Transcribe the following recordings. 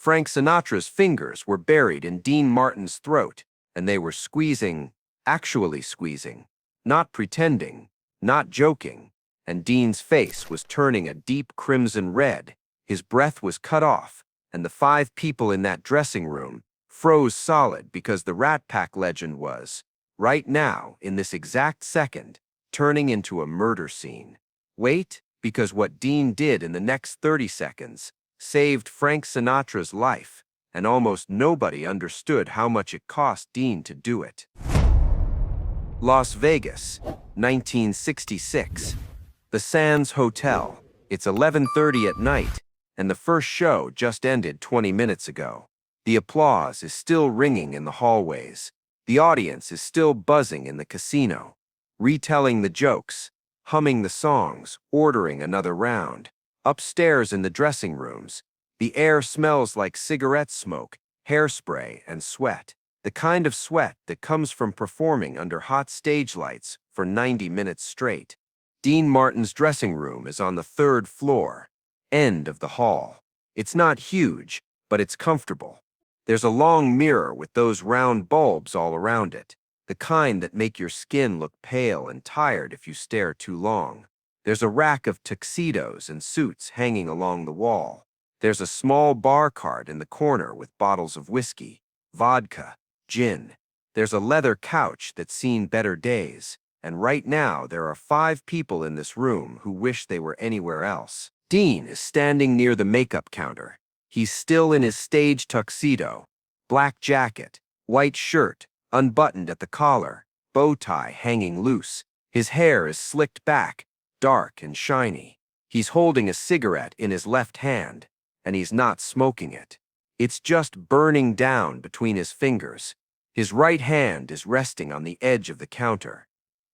Frank Sinatra's fingers were buried in Dean Martin's throat, and they were squeezing, actually squeezing, not pretending, not joking, and Dean's face was turning a deep crimson red, his breath was cut off, and the 5 people in that dressing room froze solid because the Rat Pack legend was, right now, in this exact second, turning into a murder scene. Wait, because what Dean did in the next 30 seconds saved Frank Sinatra's life, and almost nobody understood how much it cost Dean to do it. Las Vegas, 1966. The Sands Hotel. It's 11:30 at night, and the first show just ended 20 minutes ago. The applause is still ringing in the hallways. The audience is still buzzing in the casino, retelling the jokes, humming the songs, ordering another round. Upstairs in the dressing rooms, the air smells like cigarette smoke, hairspray, and sweat. The kind of sweat that comes from performing under hot stage lights for 90 minutes straight. Dean Martin's dressing room is on the 3rd floor, end of the hall. It's not huge, but it's comfortable. There's a long mirror with those round bulbs all around it, the kind that make your skin look pale and tired if you stare too long. There's a rack of tuxedos and suits hanging along the wall. There's a small bar cart in the corner with bottles of whiskey, vodka, gin. There's a leather couch that's seen better days, and right now there are 5 people in this room who wish they were anywhere else. Dean is standing near the makeup counter. He's still in his stage tuxedo, black jacket, white shirt, unbuttoned at the collar, bow tie hanging loose. His hair is slicked back, dark and shiny. He's holding a cigarette in his left hand, and he's not smoking it. It's just burning down between his fingers. His right hand is resting on the edge of the counter.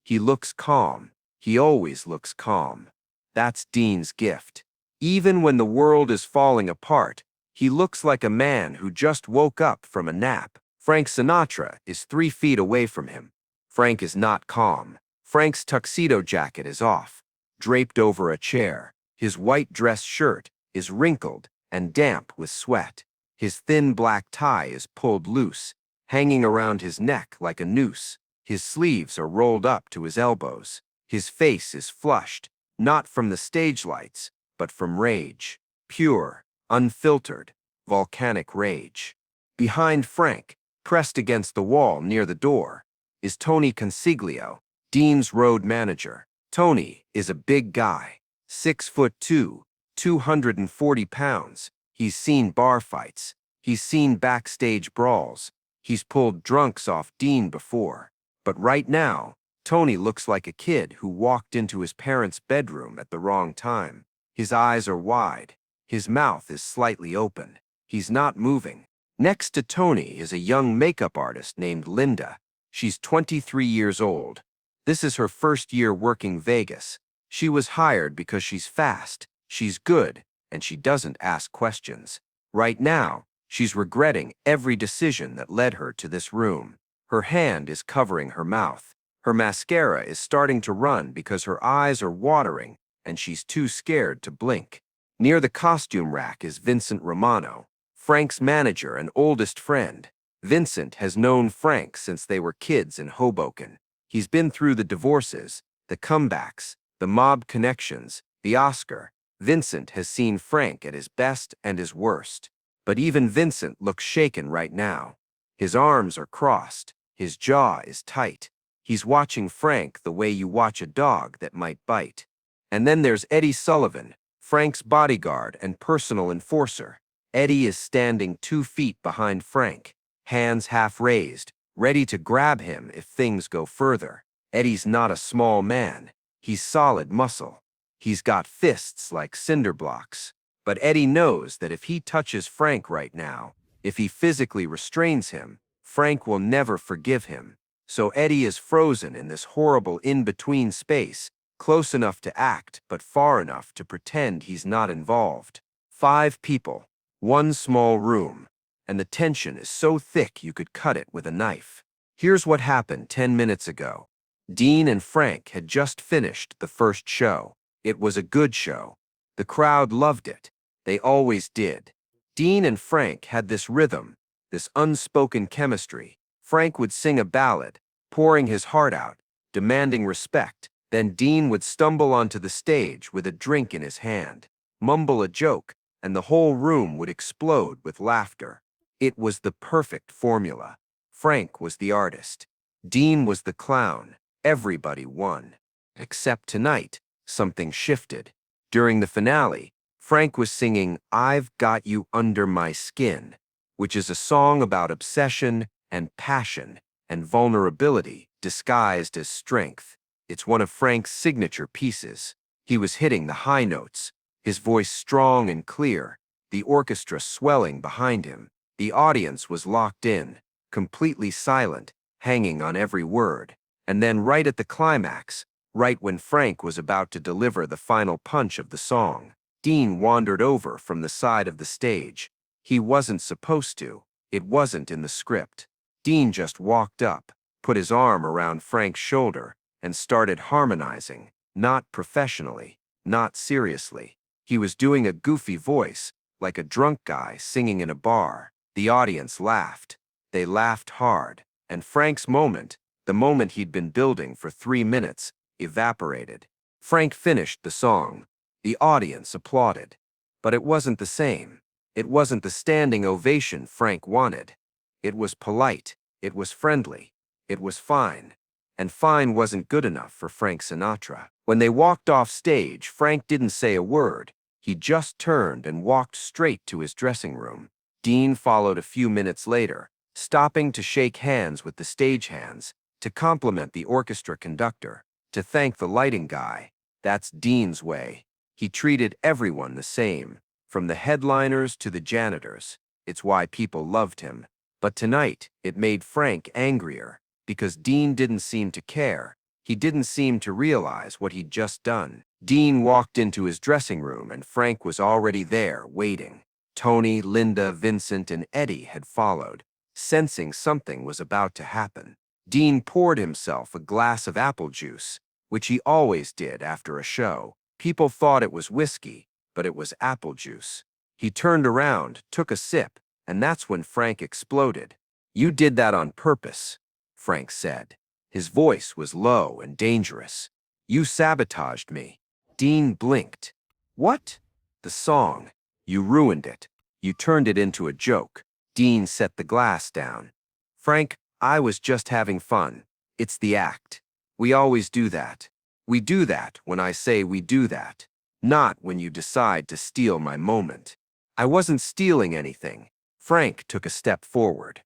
He looks calm. He always looks calm. That's Dean's gift. Even when the world is falling apart, he looks like a man who just woke up from a nap. Frank Sinatra is 3 feet away from him. Frank is not calm. Frank's tuxedo jacket is off, draped over a chair. His white dress shirt is wrinkled and damp with sweat. His thin black tie is pulled loose, hanging around his neck like a noose. His sleeves are rolled up to his elbows. His face is flushed, not from the stage lights, but from rage. Pure, unfiltered, volcanic rage. Behind Frank, pressed against the wall near the door, is Tony Consiglio, Dean's road manager. Tony is a big guy, 6'2", 240 pounds. He's seen bar fights. He's seen backstage brawls. He's pulled drunks off Dean before. But right now, Tony looks like a kid who walked into his parents' bedroom at the wrong time. His eyes are wide. His mouth is slightly open. He's not moving. Next to Tony is a young makeup artist named Linda. She's 23 years old. This is her first year working Vegas. She was hired because she's fast, she's good, and she doesn't ask questions. Right now, she's regretting every decision that led her to this room. Her hand is covering her mouth. Her mascara is starting to run because her eyes are watering and she's too scared to blink. Near the costume rack is Vincent Romano, Frank's manager and oldest friend. Vincent has known Frank since they were kids in Hoboken. He's been through the divorces, the comebacks, the mob connections, the Oscar. Vincent has seen Frank at his best and his worst. But even Vincent looks shaken right now. His arms are crossed. His jaw is tight. He's watching Frank the way you watch a dog that might bite. And then there's Eddie Sullivan, Frank's bodyguard and personal enforcer. Eddie is standing 2 feet behind Frank, hands half raised, ready to grab him if things go further. Eddie's not a small man. He's solid muscle. He's got fists like cinder blocks. But Eddie knows that if he touches Frank right now, if he physically restrains him, Frank will never forgive him. So Eddie is frozen in this horrible in-between space, close enough to act but far enough to pretend he's not involved. 5 people, 1 small room, and the tension is so thick you could cut it with a knife. Here's what happened 10 minutes ago. Dean and Frank had just finished the first show. It was a good show. The crowd loved it. They always did. Dean and Frank had this rhythm, this unspoken chemistry. Frank would sing a ballad, pouring his heart out, demanding respect. Then Dean would stumble onto the stage with a drink in his hand, mumble a joke, and the whole room would explode with laughter. It was the perfect formula. Frank was the artist. Dean was the clown. Everybody won. Except tonight, something shifted. During the finale, Frank was singing "I've Got You Under My Skin," which is a song about obsession and passion and vulnerability disguised as strength. It's one of Frank's signature pieces. He was hitting the high notes, his voice strong and clear, the orchestra swelling behind him. The audience was locked in, completely silent, hanging on every word. And then right at the climax, right when Frank was about to deliver the final punch of the song, Dean wandered over from the side of the stage. He wasn't supposed to. It wasn't in the script. Dean just walked up, put his arm around Frank's shoulder, and started harmonizing, not professionally, not seriously. He was doing a goofy voice, like a drunk guy singing in a bar. The audience laughed. They laughed hard, and Frank's moment, the moment he'd been building for 3 minutes, evaporated. Frank finished the song. The audience applauded. But it wasn't the same. It wasn't the standing ovation Frank wanted. It was polite. It was friendly. It was fine. And fine wasn't good enough for Frank Sinatra. When they walked off stage, Frank didn't say a word. He just turned and walked straight to his dressing room. Dean followed a few minutes later, stopping to shake hands with the stagehands, to compliment the orchestra conductor, to thank the lighting guy. That's Dean's way. He treated everyone the same, from the headliners to the janitors. It's why people loved him. But tonight, it made Frank angrier, because Dean didn't seem to care. He didn't seem to realize what he'd just done. Dean walked into his dressing room and Frank was already there, waiting. Tony, Linda, Vincent, and Eddie had followed, sensing something was about to happen. Dean poured himself a glass of apple juice, which he always did after a show. People thought it was whiskey, but it was apple juice. He turned around, took a sip, and that's when Frank exploded. "You did that on purpose," Frank said. His voice was low and dangerous. "You sabotaged me." Dean blinked. "What?" "The song. You ruined it. You turned it into a joke." Dean set the glass down. "Frank, I was just having fun. It's the act. We always do that. We do that when I say we do that. Not when you decide to steal my moment." "I wasn't stealing anything." Frank took a step forward.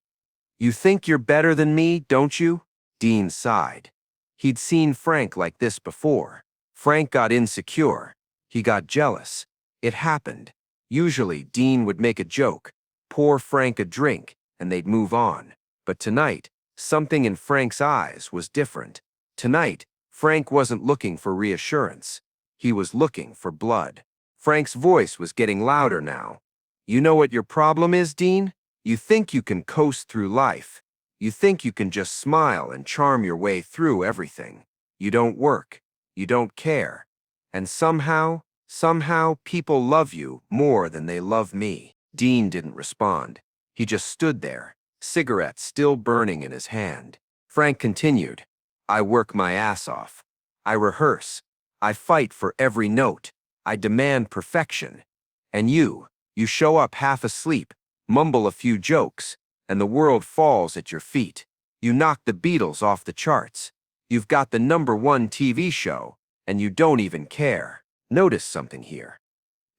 "You think you're better than me, don't you?" Dean sighed. He'd seen Frank like this before. Frank got insecure. He got jealous. It happened. Usually, Dean would make a joke, pour Frank a drink, and they'd move on. But tonight, something in Frank's eyes was different. Tonight, Frank wasn't looking for reassurance. He was looking for blood. Frank's voice was getting louder now. "You know what your problem is, Dean? You think you can coast through life. You think you can just smile and charm your way through everything. You don't work. You don't care. And somehow people love you more than they love me." Dean didn't respond. He just stood there, cigarette still burning in his hand. Frank continued, "I work my ass off. I rehearse. I fight for every note. I demand perfection. And you show up half asleep, mumble a few jokes, and the world falls at your feet. You knock the Beatles off the charts. You've got the #1 TV show, and you don't even care." Notice something here.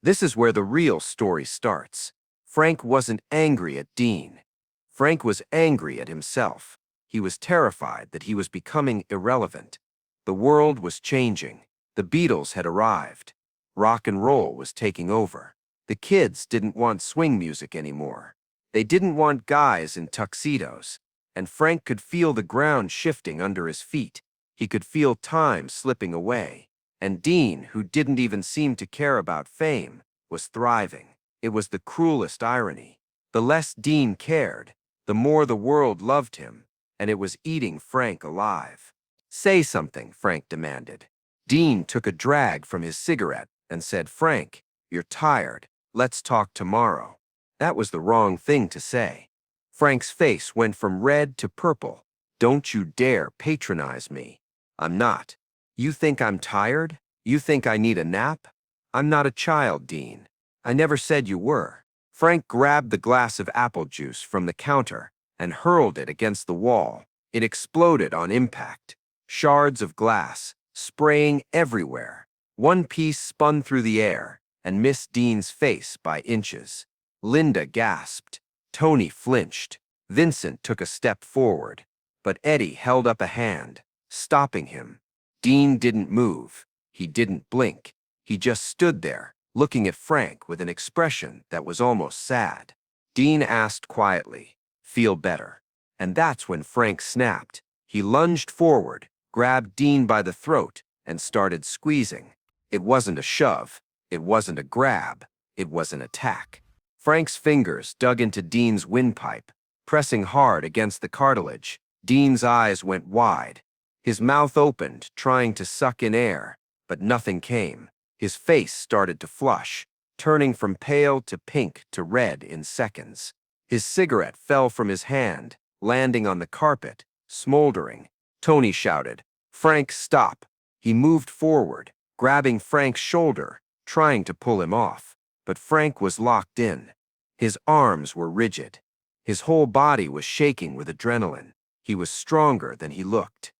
This is where the real story starts. Frank wasn't angry at Dean. Frank was angry at himself. He was terrified that he was becoming irrelevant. The world was changing. The Beatles had arrived. Rock and roll was taking over. The kids didn't want swing music anymore. They didn't want guys in tuxedos. And Frank could feel the ground shifting under his feet. He could feel time slipping away. And Dean, who didn't even seem to care about fame, was thriving. It was the cruelest irony. The less Dean cared, the more the world loved him, and it was eating Frank alive. "Say something," Frank demanded. Dean took a drag from his cigarette and said, "Frank, you're tired. Let's talk tomorrow." That was the wrong thing to say. Frank's face went from red to purple. Don't you dare patronize me. I'm not. You think I'm tired? You think I need a nap? I'm not a child, Dean. I never said you were. Frank grabbed the glass of apple juice from the counter and hurled it against the wall. It exploded on impact. Shards of glass, spraying everywhere. One piece spun through the air and missed Dean's face by inches. Linda gasped. Tony flinched. Vincent took a step forward. But Eddie held up a hand, stopping him. Dean didn't move. He didn't blink. He just stood there, looking at Frank with an expression that was almost sad. Dean asked quietly, "Feel better?" And that's when Frank snapped. He lunged forward, grabbed Dean by the throat, and started squeezing. It wasn't a shove. It wasn't a grab. It was an attack. Frank's fingers dug into Dean's windpipe, pressing hard against the cartilage. Dean's eyes went wide. His mouth opened, trying to suck in air, but nothing came. His face started to flush, turning from pale to pink to red in seconds. His cigarette fell from his hand, landing on the carpet, smoldering. Tony shouted, "Frank, stop!" He moved forward, grabbing Frank's shoulder, trying to pull him off. But Frank was locked in. His arms were rigid. His whole body was shaking with adrenaline. He was stronger than he looked.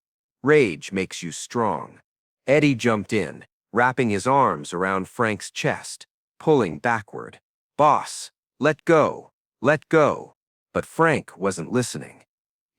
Rage makes you strong. Eddie jumped in, wrapping his arms around Frank's chest, pulling backward. "Boss, let go, let go." But Frank wasn't listening.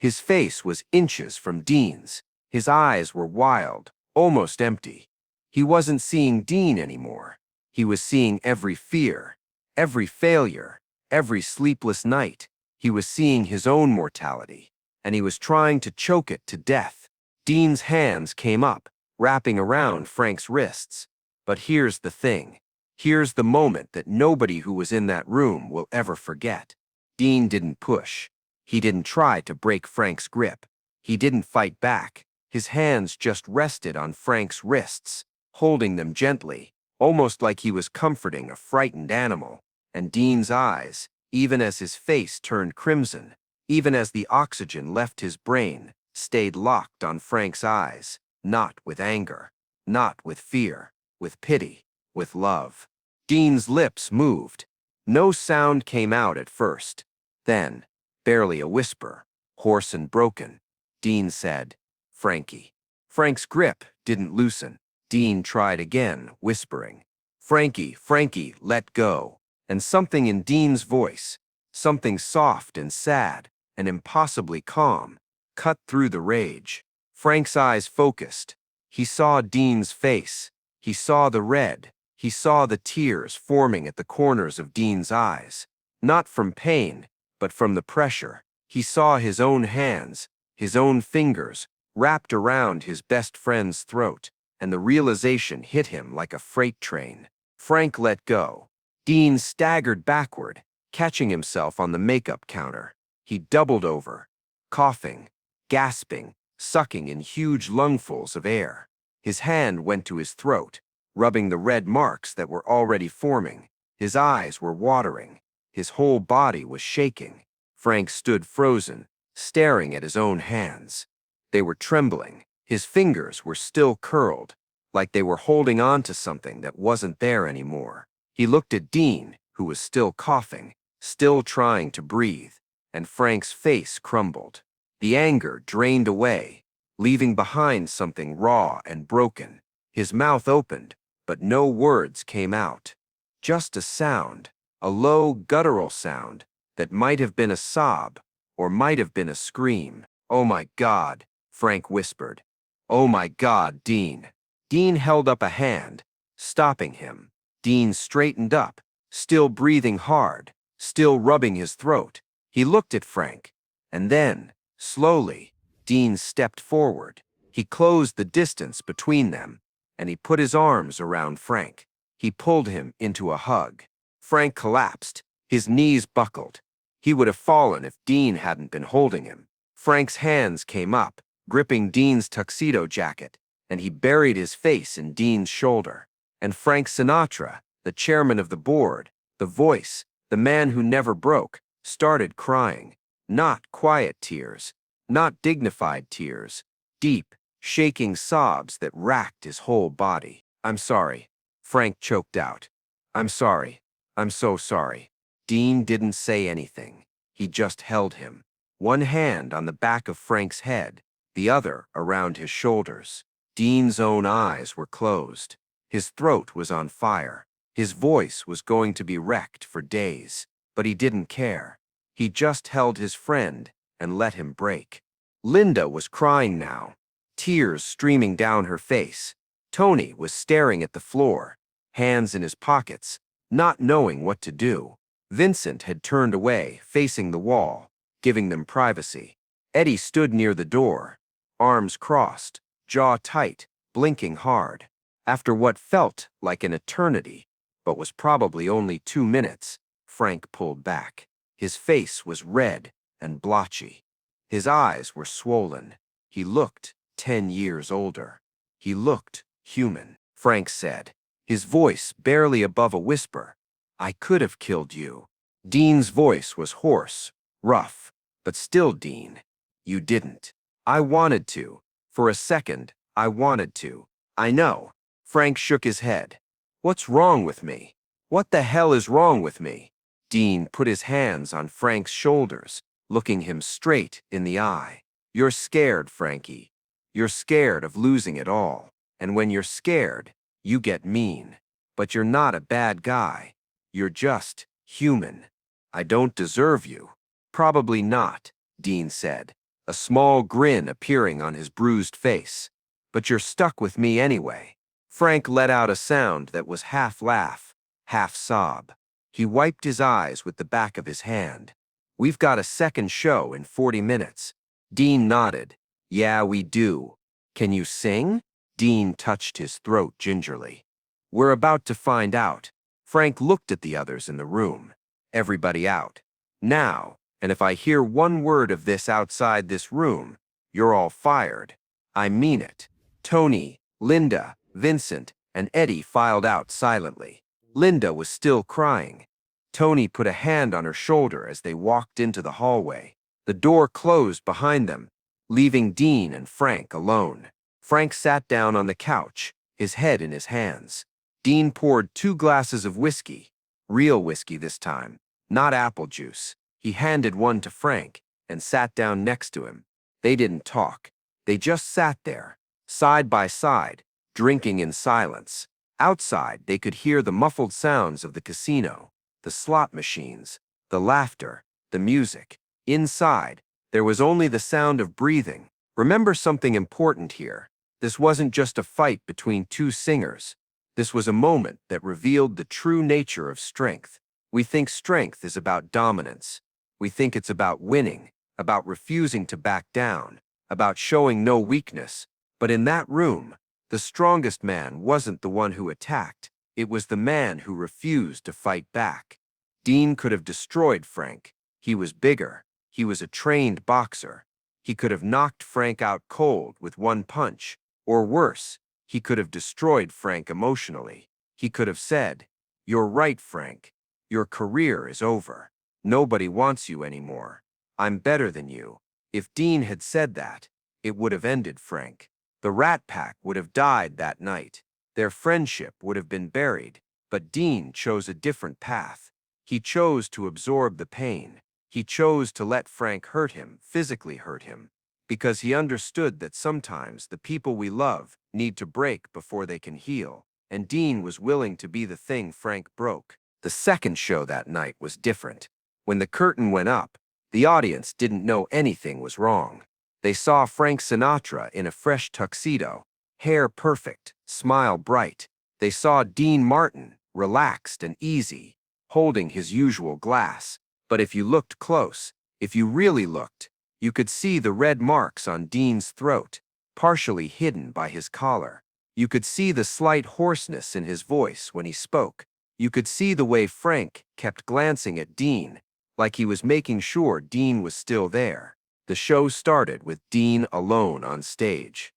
His face was inches from Dean's. His eyes were wild, almost empty. He wasn't seeing Dean anymore. He was seeing every fear, every failure, every sleepless night. He was seeing his own mortality, and he was trying to choke it to death. Dean's hands came up, wrapping around Frank's wrists. But here's the thing. Here's the moment that nobody who was in that room will ever forget. Dean didn't push. He didn't try to break Frank's grip. He didn't fight back. His hands just rested on Frank's wrists, holding them gently, almost like he was comforting a frightened animal. And Dean's eyes, even as his face turned crimson, even as the oxygen left his brain, stayed locked on Frank's eyes, not with anger, not with fear, with pity, with love. Dean's lips moved. No sound came out at first. Then, barely a whisper, hoarse and broken, Dean said, "Frankie." Frank's grip didn't loosen. Dean tried again, whispering, "Frankie, Frankie, let go." And something in Dean's voice, something soft and sad and impossibly calm, cut through the rage. Frank's eyes focused. He saw Dean's face. He saw the red. He saw the tears forming at the corners of Dean's eyes. Not from pain, but from the pressure. He saw his own hands, his own fingers, wrapped around his best friend's throat, and the realization hit him like a freight train. Frank let go. Dean staggered backward, catching himself on the makeup counter. He doubled over, coughing, gasping, sucking in huge lungfuls of air. His hand went to his throat, rubbing the red marks that were already forming. His eyes were watering. His whole body was shaking. Frank stood frozen, staring at his own hands. They were trembling. His fingers were still curled, like they were holding on to something that wasn't there anymore. He looked at Dean, who was still coughing, still trying to breathe, and Frank's face crumbled. The anger drained away, leaving behind something raw and broken. His mouth opened, but no words came out. Just a sound, a low, guttural sound that might have been a sob or might have been a scream. "Oh my God," Frank whispered. "Oh my God, Dean." Dean held up a hand, stopping him. Dean straightened up, still breathing hard, still rubbing his throat. He looked at Frank, and then, slowly, Dean stepped forward. He closed the distance between them, and he put his arms around Frank. He pulled him into a hug. Frank collapsed. His knees buckled. He would have fallen if Dean hadn't been holding him. Frank's hands came up, gripping Dean's tuxedo jacket, and he buried his face in Dean's shoulder. And Frank Sinatra, the chairman of the board, the voice The man who never broke started crying. Not quiet tears, not dignified tears, deep, shaking sobs that racked his whole body. "I'm sorry," Frank choked out. "I'm sorry. I'm so sorry." Dean didn't say anything. He just held him, one hand on the back of Frank's head, the other around his shoulders. Dean's own eyes were closed. His throat was on fire. His voice was going to be wrecked for days, but he didn't care. He just held his friend and let him break. Linda was crying now, tears streaming down her face. Tony was staring at the floor, hands in his pockets, not knowing what to do. Vincent had turned away, facing the wall, giving them privacy. Eddie stood near the door, arms crossed, jaw tight, blinking hard. After what felt like an eternity, but was probably only 2 minutes, Frank pulled back. His face was red and blotchy. His eyes were swollen. He looked 10 years older. He looked human. Frank said, his voice barely above a whisper, "I could have killed you." Dean's voice was hoarse, rough, but still, "Dean, you didn't." "I wanted to. For a second, I wanted to." "I know." Frank shook his head. "What's wrong with me? What the hell is wrong with me?" Dean put his hands on Frank's shoulders, looking him straight in the eye. "You're scared, Frankie. You're scared of losing it all. And when you're scared, you get mean. But you're not a bad guy. You're just human. I don't deserve you." "Probably not," Dean said, a small grin appearing on his bruised face. "But you're stuck with me anyway." Frank let out a sound that was half laugh, half sob. He wiped his eyes with the back of his hand. "We've got a second show in 40 minutes. Dean nodded. "Yeah, we do. Can you sing?" Dean touched his throat gingerly. "We're about to find out." Frank looked at the others in the room. "Everybody out. Now, and if I hear one word of this outside this room, you're all fired. I mean it." Tony, Linda, Vincent, and Eddie filed out silently. Linda was still crying. Tony put a hand on her shoulder as they walked into the hallway. The door closed behind them, leaving Dean and Frank alone. Frank sat down on the couch, his head in his hands. Dean poured 2 glasses of whiskey, real whiskey this time, not apple juice. He handed one to Frank and sat down next to him. They didn't talk. They just sat there, side by side, drinking in silence. Outside, they could hear the muffled sounds of the casino, the slot machines, the laughter, the music. Inside, there was only the sound of breathing. Remember something important here. This wasn't just a fight between 2 singers. This was a moment that revealed the true nature of strength. We think strength is about dominance. We think it's about winning, about refusing to back down, about showing no weakness. But in that room, the strongest man wasn't the one who attacked. It was the man who refused to fight back. Dean could have destroyed Frank. He was bigger. He was a trained boxer. He could have knocked Frank out cold with one punch. Or worse, he could have destroyed Frank emotionally. He could have said, "You're right, Frank. Your career is over. Nobody wants you anymore. I'm better than you." If Dean had said that, it would have ended Frank. The Rat Pack would have died that night. Their friendship would have been buried. But Dean chose a different path. He chose to absorb the pain. He chose to let Frank hurt him, physically hurt him, because he understood that sometimes the people we love need to break before they can heal, and Dean was willing to be the thing Frank broke. The second show that night was different. When the curtain went up, the audience didn't know anything was wrong. They saw Frank Sinatra in a fresh tuxedo, hair perfect, smile bright. They saw Dean Martin, relaxed and easy, holding his usual glass. But if you looked close, if you really looked, you could see the red marks on Dean's throat, partially hidden by his collar. You could see the slight hoarseness in his voice when he spoke. You could see the way Frank kept glancing at Dean, like he was making sure Dean was still there. The show started with Dean alone on stage.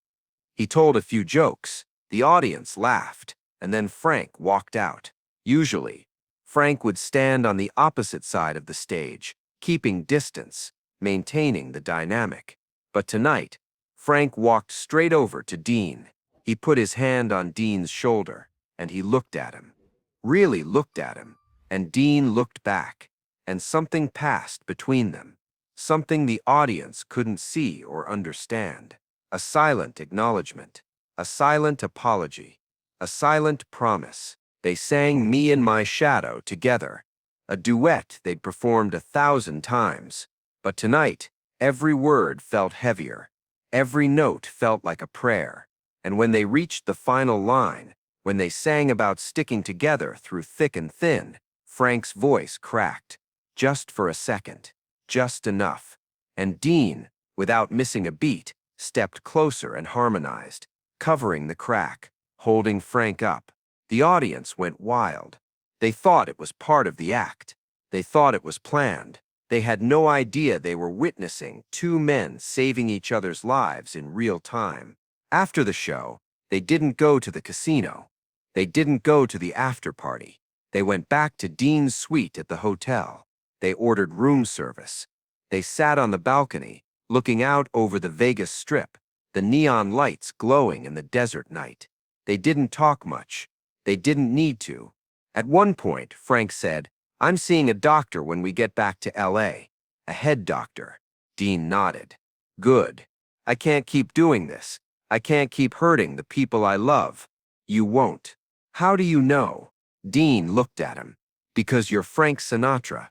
He told a few jokes, the audience laughed, and then Frank walked out. Usually, Frank would stand on the opposite side of the stage, keeping distance, maintaining the dynamic. But tonight, Frank walked straight over to Dean. He put his hand on Dean's shoulder, and he looked at him. Really looked at him, and Dean looked back, and something passed between them. Something the audience couldn't see or understand. A silent acknowledgement, a silent apology, a silent promise. They sang Me and My Shadow together, a duet they'd performed 1,000 times. But tonight, every word felt heavier. Every note felt like a prayer. And when they reached the final line, when they sang about sticking together through thick and thin, Frank's voice cracked. Just for a second. Just enough. And Dean, without missing a beat, stepped closer and harmonized, covering the crack, holding Frank up. The audience went wild. They thought it was part of the act. They thought it was planned. They had no idea they were witnessing two men saving each other's lives in real time. After the show, they didn't go to the casino. They didn't go to the after party. They went back to Dean's suite at the hotel. They ordered room service. They sat on the balcony, looking out over the Vegas Strip, the neon lights glowing in the desert night. They didn't talk much. They didn't need to. At one point, Frank said, "I'm seeing a doctor when we get back to LA. A head doctor." Dean nodded. "Good. I can't keep doing this. I can't keep hurting the people I love." "You won't." "How do you know?" Dean looked at him. "Because you're Frank Sinatra.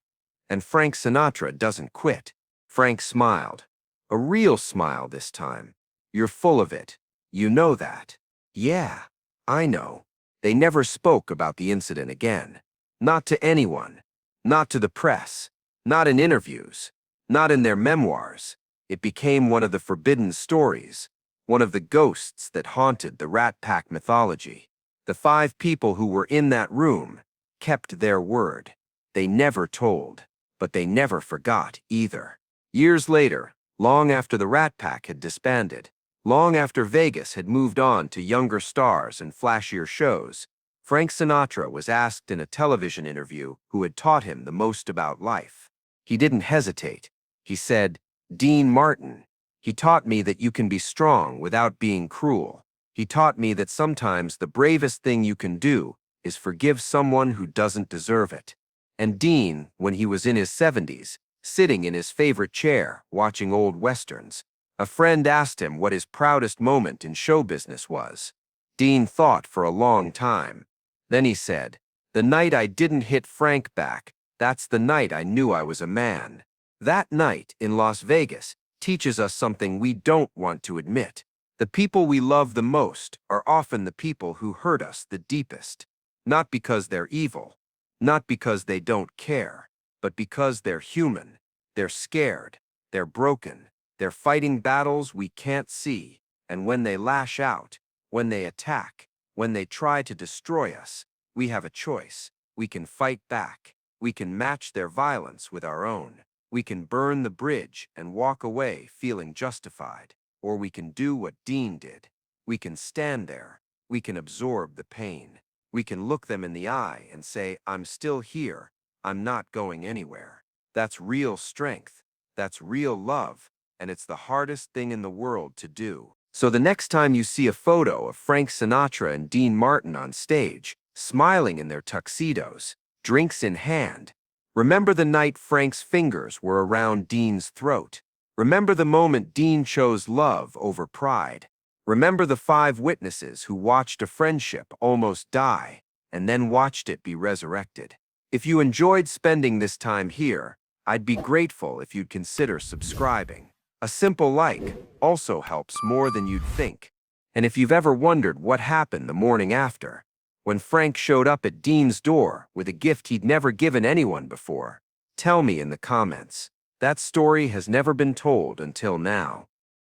And Frank Sinatra doesn't quit." Frank smiled. A real smile this time. "You're full of it. You know that." "Yeah, I know." They never spoke about the incident again. Not to anyone. Not to the press. Not in interviews. Not in their memoirs. It became one of the forbidden stories. One of the ghosts that haunted the Rat Pack mythology. The 5 people who were in that room kept their word. They never told, but they never forgot either. Years later, long after the Rat Pack had disbanded, long after Vegas had moved on to younger stars and flashier shows, Frank Sinatra was asked in a television interview who had taught him the most about life. He didn't hesitate. He said, "Dean Martin. He taught me that you can be strong without being cruel. He taught me that sometimes the bravest thing you can do is forgive someone who doesn't deserve it." And Dean, when he was in his 70s, sitting in his favorite chair, watching old westerns, a friend asked him what his proudest moment in show business was. Dean thought for a long time. Then he said, "The night I didn't hit Frank back, that's the night I knew I was a man." That night in Las Vegas teaches us something we don't want to admit. The people we love the most are often the people who hurt us the deepest. Not because they're evil, not because they don't care, but because they're human. They're scared, they're broken, they're fighting battles we can't see, and when they lash out, when they attack, when they try to destroy us, we have a choice. We can fight back. We can match their violence with our own. We can burn the bridge and walk away feeling justified. Or we can do what Dean did. We can stand there. We can absorb the pain. We can look them in the eye and say, "I'm still here. I'm not going anywhere." That's real strength. That's real love. And it's the hardest thing in the world to do. So the next time you see a photo of Frank Sinatra and Dean Martin on stage, smiling in their tuxedos, drinks in hand, remember the night Frank's fingers were around Dean's throat. Remember the moment Dean chose love over pride. Remember the 5 witnesses who watched a friendship almost die and then watched it be resurrected. If you enjoyed spending this time here, I'd be grateful if you'd consider subscribing. A simple like also helps more than you'd think. And if you've ever wondered what happened the morning after, when Frank showed up at Dean's door with a gift he'd never given anyone before, tell me in the comments. That story has never been told until now.